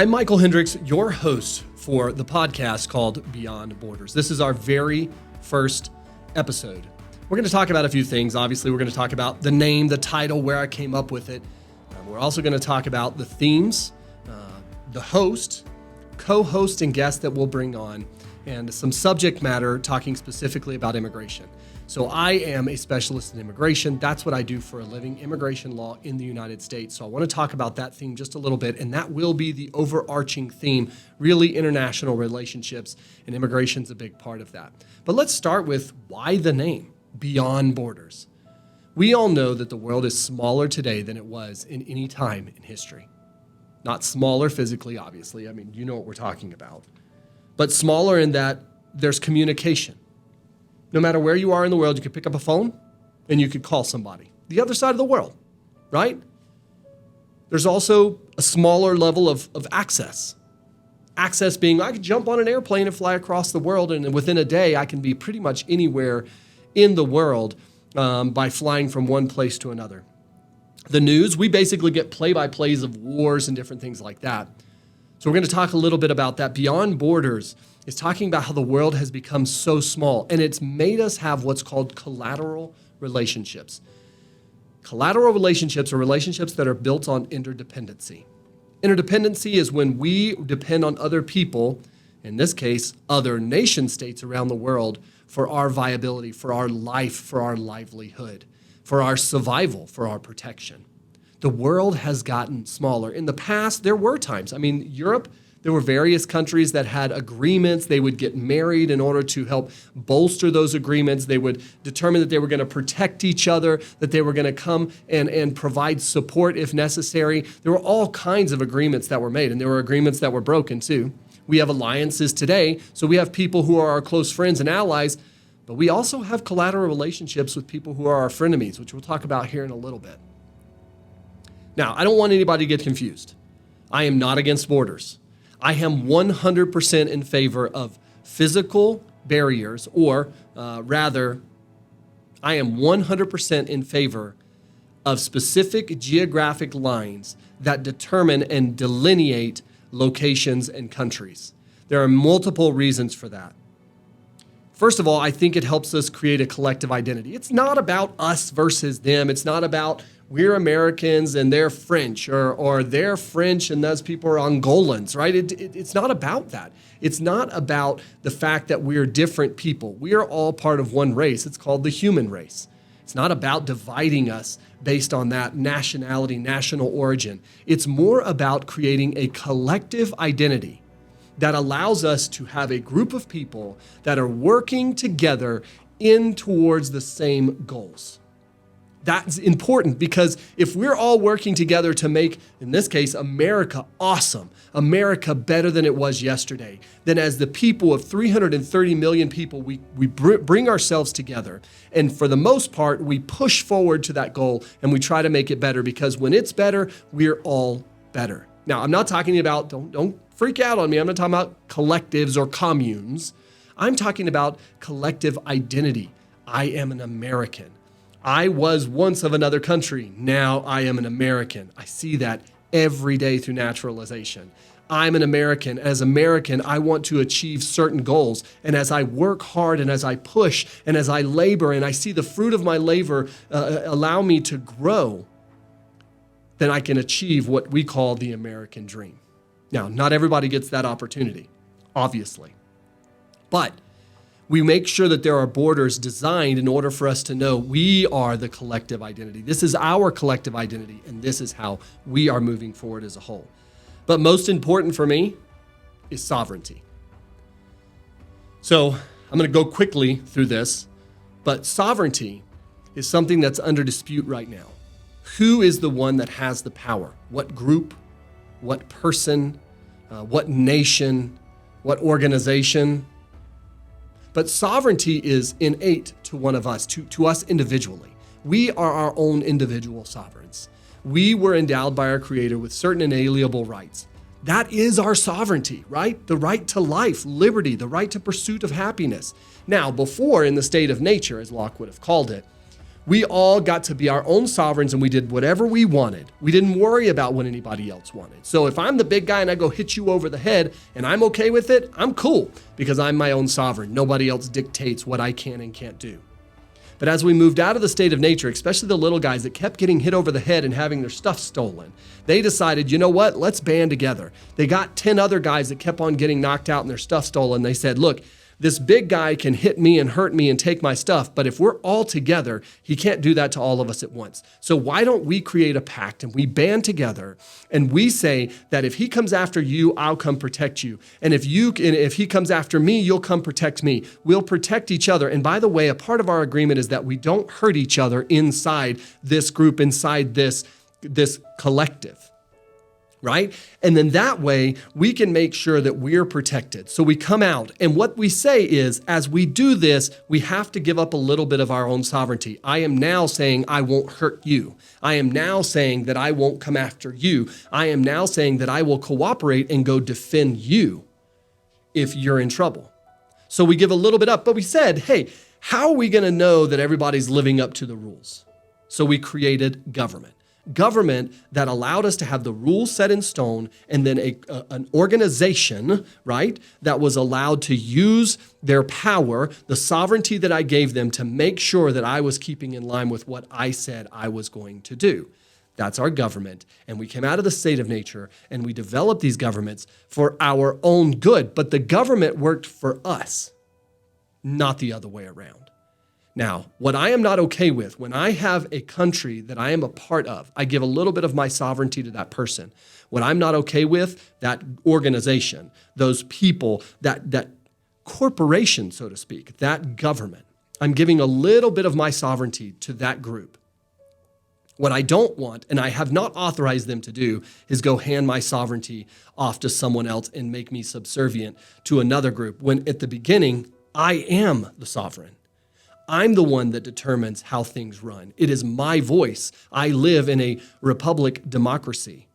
I'm Michael Hendricks, your host for the podcast called Beyond Borders. This is our very first episode. We're going to talk about a few things. Obviously, we're going to talk about the name, the title, where I came up with it. We're also going to talk about the themes, the host, co-host, and guest that we'll bring on, and some subject matter talking specifically about immigration. So I am a specialist in immigration. That's what I do for a living, immigration law in the United States. So I want to talk about that theme just a little bit, and that will be the overarching theme, really international relationships, and immigration's a big part of that. But let's start with why the name, Beyond Borders. We all know that the world is smaller today than it was in any time in history. Not smaller physically, obviously. I mean, you know what we're talking about. But smaller in that there's communication. No matter where you are in the world, you could pick up a phone and you could call somebody. The other side of the world, right? There's also a smaller level of access. Access being, I could jump on an airplane and fly across the world, and within a day, I can be pretty much anywhere in the world by flying from one place to another. The news, we basically get play-by-plays of wars and different things like that. So we're going to talk a little bit about that. Beyond Borders is talking about how the world has become so small, and it's made us have what's called collateral relationships. Collateral relationships are relationships that are built on interdependency. Interdependency is when we depend on other people, in this case, other nation states around the world, for our viability, for our life, for our livelihood, for our survival, for our protection. The world has gotten smaller. In the past, there were times. I mean, Europe, there were various countries that had agreements. They would get married in order to help bolster those agreements. They would determine that they were going to protect each other, that they were going to come and provide support if necessary. There were all kinds of agreements that were made, and there were agreements that were broken too. We have alliances today, so we have people who are our close friends and allies, but we also have collateral relationships with people who are our frenemies, which we'll talk about here in a little bit. Now, I don't want anybody to get confused. I am not against borders. I am 100% in favor of physical barriers, or rather, I am 100% in favor of specific geographic lines that determine and delineate locations and countries. There are multiple reasons for that. First of all, I think it helps us create a collective identity. It's not about us versus them. It's not about we're Americans and they're French, or they're French and those people are Angolans, right? It's not about that. It's not about the fact that we're different people. We are all part of one race. It's called the human race. It's not about dividing us based on that nationality, national origin. It's more about creating a collective identity that allows us to have a group of people that are working together in towards the same goals. That's important because if we're all working together to make, in this case, America awesome, America better than it was yesterday, then as the people of 330 million people, we bring ourselves together. And for the most part, we push forward to that goal and we try to make it better, because when it's better, we're all better. Now, I'm not talking about, don't freak out on me. I'm not talking about collectives or communes. I'm talking about collective identity. I am an American. I was once of another country. Now I am an American. I see that every day through naturalization. I'm an American. As American, I want to achieve certain goals. And as I work hard and as I push and as I labor and I see the fruit of my labor allow me to grow, then I can achieve what we call the American dream. Now, not everybody gets that opportunity, obviously. But we make sure that there are borders designed in order for us to know we are the collective identity. This is our collective identity, and this is how we are moving forward as a whole. But most important for me is sovereignty. So I'm going to go quickly through this, but sovereignty is something that's under dispute right now. Who is the one that has the power? What group? What person? What nation? What organization? But sovereignty is innate to one of us, to us individually. We are our own individual sovereigns. We were endowed by our Creator with certain inalienable rights. That is our sovereignty, right? The right to life, liberty, the right to pursuit of happiness. Now, before, in the state of nature, as Locke would have called it, We all got to be our own sovereigns and we did whatever we wanted. We didn't worry about what anybody else wanted. So if I'm the big guy and I go hit you over the head and I'm okay with it, I'm cool because I'm my own sovereign. Nobody else dictates what I can and can't do. But as we moved out of the state of nature, especially the little guys that kept getting hit over the head and having their stuff stolen, they decided, you know what, let's band together. They got 10 other guys that kept on getting knocked out and their stuff stolen. They said, look, this big guy can hit me and hurt me and take my stuff, but if we're all together, he can't do that to all of us at once. So why don't we create a pact and we band together and we say that if he comes after you, I'll come protect you. And if he comes after me, you'll come protect me. We'll protect each other. And by the way, a part of our agreement is that we don't hurt each other inside this group, inside this collective. Right? And then that way we can make sure that we're protected. So we come out and what we say is, as we do this, we have to give up a little bit of our own sovereignty. I am now saying I won't hurt you. I am now saying that I won't come after you. I am now saying that I will cooperate and go defend you if you're in trouble. So we give a little bit up, but we said, hey, how are we going to know that everybody's living up to the rules? So we created government. Government that allowed us to have the rules set in stone and then an organization, right, that was allowed to use their power, the sovereignty that I gave them to make sure that I was keeping in line with what I said I was going to do. That's our government. And we came out of the state of nature and we developed these governments for our own good. But the government worked for us, not the other way around. Now, what I am not okay with, when I have a country that I am a part of, I give a little bit of my sovereignty to that person. What I'm not okay with, that organization, those people, that corporation, so to speak, that government, I'm giving a little bit of my sovereignty to that group. What I don't want, and I have not authorized them to do, is go hand my sovereignty off to someone else and make me subservient to another group, when at the beginning, I am the sovereign. I'm the one that determines how things run. It is my voice. I live in a republic democracy,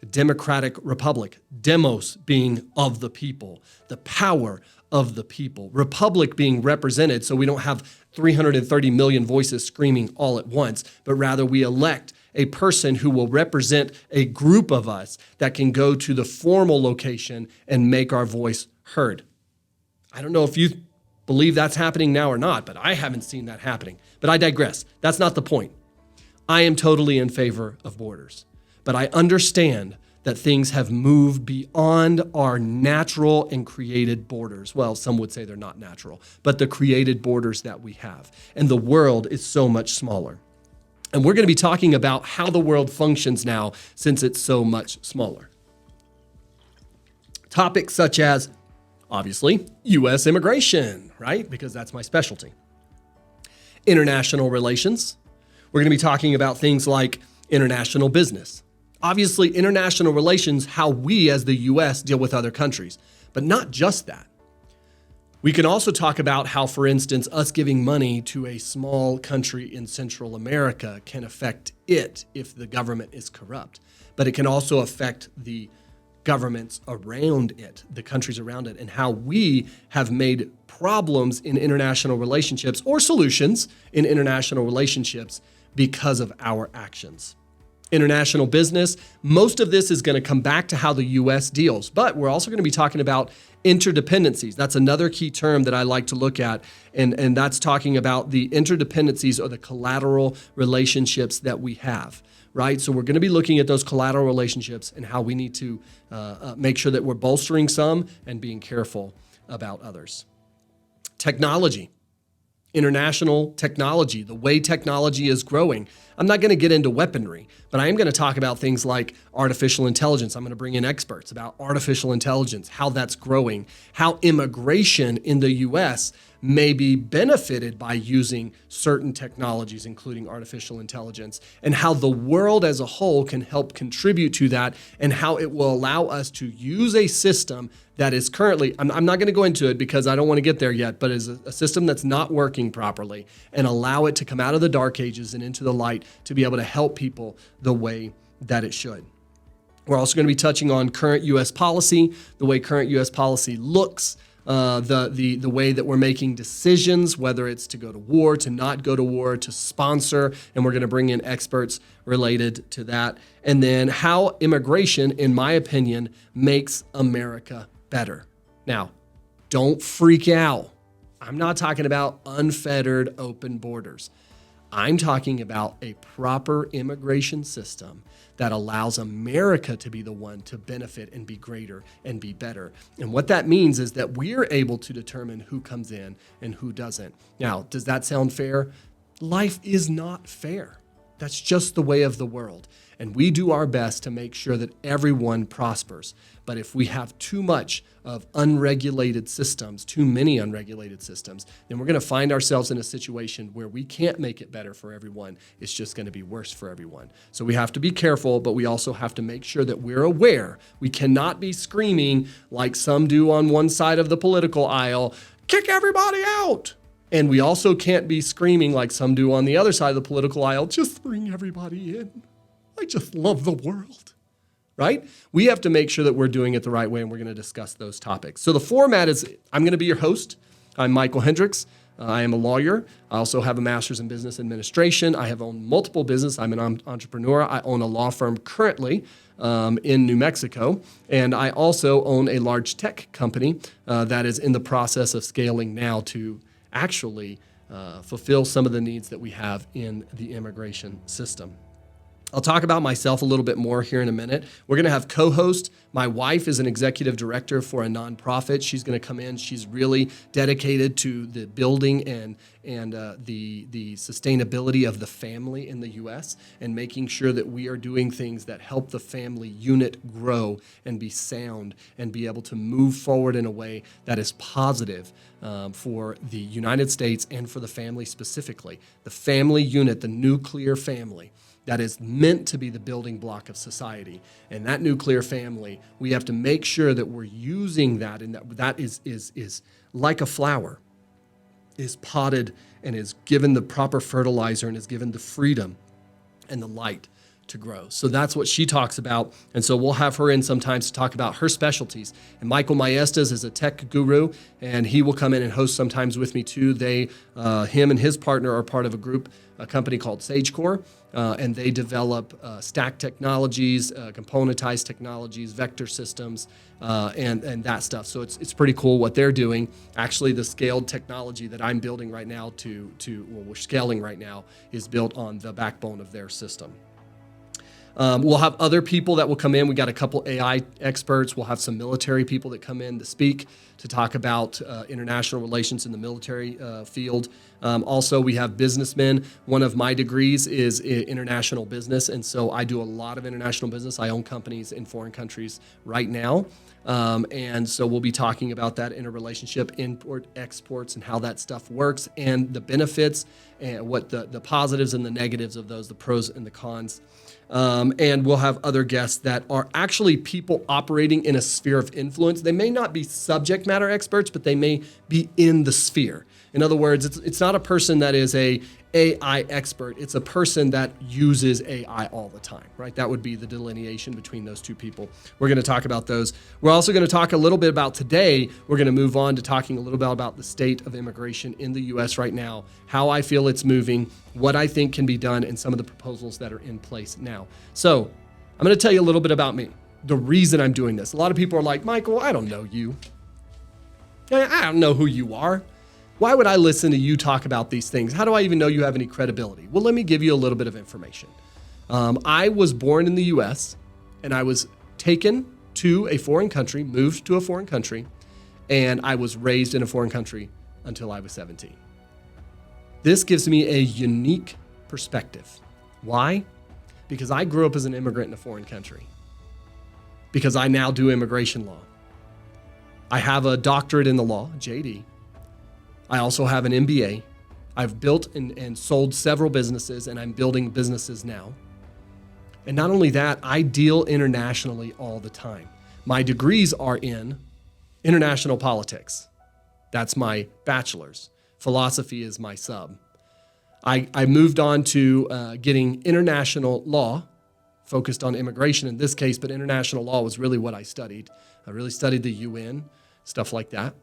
a democratic republic, demos being of the people, the power of the people, republic being represented so we don't have 330 million voices screaming all at once, but rather we elect a person who will represent a group of us that can go to the formal location and make our voice heard. I don't know if you believe that's happening now or not, but I haven't seen that happening. But I digress. That's not the point. I am totally in favor of borders, but I understand that things have moved beyond our natural and created borders. Well, some would say they're not natural, but the created borders that we have. And the world is so much smaller. And we're going to be talking about how the world functions now since it's so much smaller. Topics such as, obviously, U.S. immigration, right? Because that's my specialty. International relations. We're going to be talking about things like international business. Obviously, international relations, how we as the U.S. deal with other countries, but not just that. We can also talk about how, for instance, us giving money to a small country in Central America can affect it if the government is corrupt, but it can also affect the governments around it, the countries around it, and how we have made problems in international relationships or solutions in international relationships because of our actions. International business, most of this is going to come back to how the U.S. deals, but we're also going to be talking about interdependencies. That's another key term that I like to look at, and that's talking about the interdependencies or the collateral relationships that we have. Right? So we're going to be looking at those collateral relationships and how we need to make sure that we're bolstering some and being careful about others. Technology, international technology, the way technology is growing. I'm not going to get into weaponry, but I am going to talk about things like artificial intelligence. I'm going to bring in experts about artificial intelligence, how that's growing, how immigration in the U.S. may be benefited by using certain technologies, including artificial intelligence, and how the world as a whole can help contribute to that, and how it will allow us to use a system that is currently, I'm not going to go into it because I don't want to get there yet, but is a system that's not working properly, and allow it to come out of the dark ages and into the light to be able to help people the way that it should. We're also going to be touching on current U.S. policy, the way current U.S. policy looks, the way that we're making decisions, whether it's to go to war, to not go to war, to sponsor, and we're going to bring in experts related to that. And then how immigration, in my opinion, makes America better. Now, don't freak out. I'm not talking about unfettered open borders. I'm talking about a proper immigration system that allows America to be the one to benefit and be greater and be better. And what that means is that we're able to determine who comes in and who doesn't. Now, does that sound fair? Life is not fair. That's just the way of the world. And we do our best to make sure that everyone prospers. But if we have too much of unregulated systems, too many unregulated systems, then we're going to find ourselves in a situation where we can't make it better for everyone. It's just going to be worse for everyone. So we have to be careful, but we also have to make sure that we're aware. We cannot be screaming like some do on one side of the political aisle, kick everybody out. And we also can't be screaming like some do on the other side of the political aisle, just bring everybody in. I just love the world, right? We have to make sure that we're doing it the right way, and we're going to discuss those topics. So the format is, I'm going to be your host. I'm Michael Hendricks. I am a lawyer. I also have a master's in business administration. I have owned multiple businesses. I'm an entrepreneur. I own a law firm currently in New Mexico, and I also own a large tech company that is in the process of scaling now to actually fulfill some of the needs that we have in the immigration system. I'll talk about myself a little bit more here in a minute. We're going to have co-host. My wife is an executive director for a nonprofit. She's going to come in. She's really dedicated to the building and the sustainability of the family in the U.S. and making sure that we are doing things that help the family unit grow and be sound and be able to move forward in a way that is positive for the United States and for the family specifically. The family unit, the nuclear family, that is meant to be the building block of society. And that nuclear family, we have to make sure that we're using that, and that is like a flower, is potted and is given the proper fertilizer and is given the freedom and the light to grow. So that's what she talks about. And so we'll have her in sometimes to talk about her specialties. And Michael Maestas is a tech guru, and he will come in and host sometimes with me too. Him and his partner are part of a company called SageCore, and they develop stack technologies, componentized technologies, vector systems, and that stuff. So it's pretty cool what they're doing. Actually, the scaled technology that I'm building right now we're scaling right now is built on the backbone of their system. We'll have other people that will come in. We got a couple AI experts. We'll have some military people that come in to speak, to talk about international relations in the military field. Also, we have businessmen. One of my degrees is international business, and so I do a lot of international business. I own companies in foreign countries right now. And so we'll be talking about that interrelationship, import, exports, and how that stuff works, and the benefits, and what the positives and the negatives of those, the pros and the cons. And we'll have other guests that are actually people operating in a sphere of influence. They may not be subject matter experts, but they may be in the sphere. In other words, it's not a person that is a AI expert. It's a person that uses AI all the time, right? That would be the delineation between those two people. We're going to talk about those. We're also going to talk a little bit about today. We're going to move on to talking a little bit about the state of immigration in the U.S. right now, how I feel it's moving, what I think can be done, and some of the proposals that are in place now. So I'm going to tell you a little bit about me, the reason I'm doing this. A lot of people are like, Michael, I don't know you. I don't know who you are. Why would I listen to you talk about these things? How do I even know you have any credibility? Well, let me give you a little bit of information. I was born in the U.S., and I was taken to a foreign country, moved to a foreign country, and I was raised in a foreign country until I was 17. This gives me a unique perspective. Why? Because I grew up as an immigrant in a foreign country. Because I now do immigration law. I have a doctorate in the law, JD. I also have an MBA. I've built and sold several businesses, and I'm building businesses now. And not only that, I deal internationally all the time. My degrees are in international politics. That's my bachelor's. Philosophy is my sub. I moved on to getting international law, focused on immigration in this case, but international law was really what I studied. I really studied the UN, stuff like that.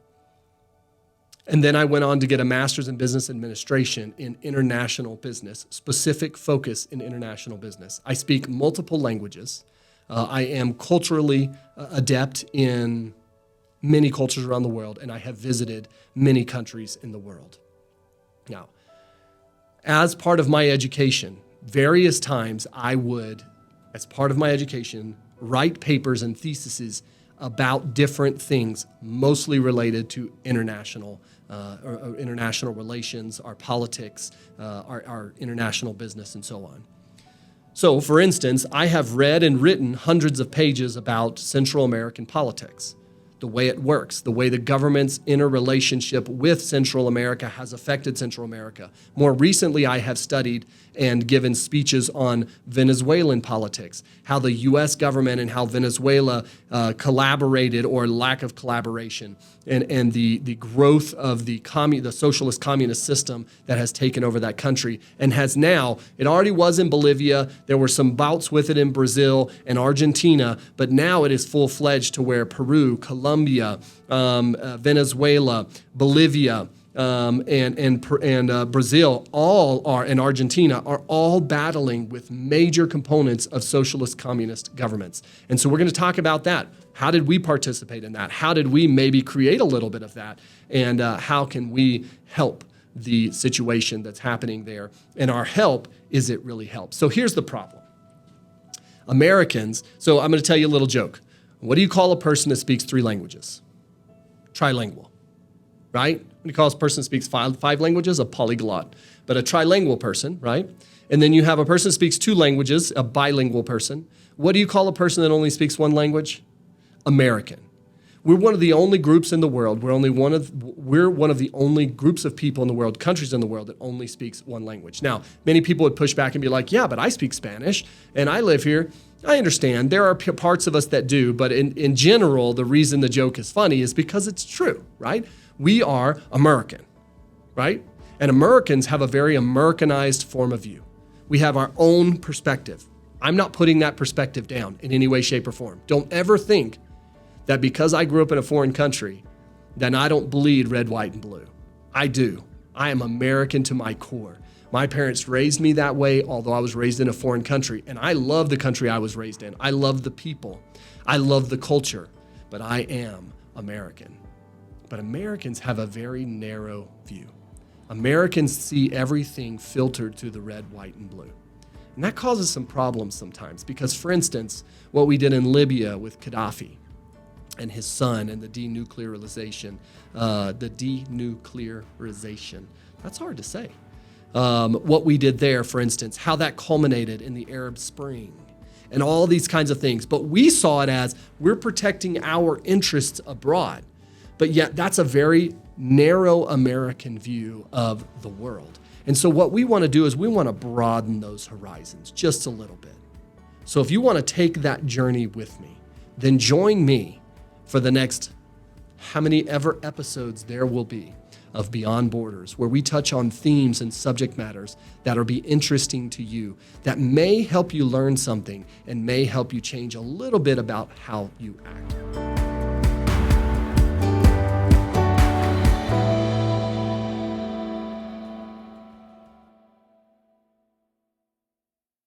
And then I went on to get a master's in business administration in international business, specific focus in international business. I speak multiple languages. I am culturally adept in many cultures around the world, and I have visited many countries in the world. Now, as part of my education, various times I would, as part of my education, write papers and theses about different things, mostly related to international relations, our politics, our international business, and so on. So, for instance, I have read and written hundreds of pages about Central American politics, the way it works, the way the government's interrelationship with Central America has affected Central America. More recently, I have studied and given speeches on Venezuelan politics, how the U.S. government and how Venezuela collaborated or lack of collaboration, and the growth of the socialist communist system that has taken over that country and has now, it already was in Bolivia, there were some bouts with it in Brazil and Argentina, but now it is full-fledged to where Peru, Colombia, Venezuela, Bolivia, and Brazil and Argentina are all battling with major components of socialist communist governments. And so we're going to talk about that. How did we participate in that? How did we maybe create a little bit of that? And how can we help the situation that's happening there? And our help, is it really help? So here's the problem. Americans, so I'm going to tell you a little joke. What do you call a person that speaks 3 languages? Trilingual, right? What do you call a person that speaks five languages? A polyglot. But a trilingual person, right? And then you have a person that speaks 2 languages, a bilingual person. What do you call a person that only speaks 1 language? American. We're one of the only groups in the world. We're one of the only groups of people in the world, countries in the world that only speaks 1 language. Now, many people would push back and be like, yeah, but I speak Spanish and I live here. I understand. There are parts of us that do, but in general, the reason the joke is funny is because it's true, right? We are American, right? And Americans have a very Americanized form of view. We have our own perspective. I'm not putting that perspective down in any way, shape, or form. Don't ever think that because I grew up in a foreign country, then I don't bleed red, white, and blue. I do. I am American to my core. My parents raised me that way, although I was raised in a foreign country, and I love the country I was raised in. I love the people. I love the culture, but I am American. But Americans have a very narrow view. Americans see everything filtered through the red, white, and blue. And that causes some problems sometimes because, for instance, what we did in Libya with Gaddafi and his son and the denuclearization, that's hard to say. What we did there, for instance, how that culminated in the Arab Spring and all these kinds of things. But we saw it as we're protecting our interests abroad. But yet that's a very narrow American view of the world. And so what we want to do is we want to broaden those horizons just a little bit. So if you want to take that journey with me, then join me for the next how many ever episodes there will be of Beyond Borders, where we touch on themes and subject matters that will be interesting to you, that may help you learn something and may help you change a little bit about how you act.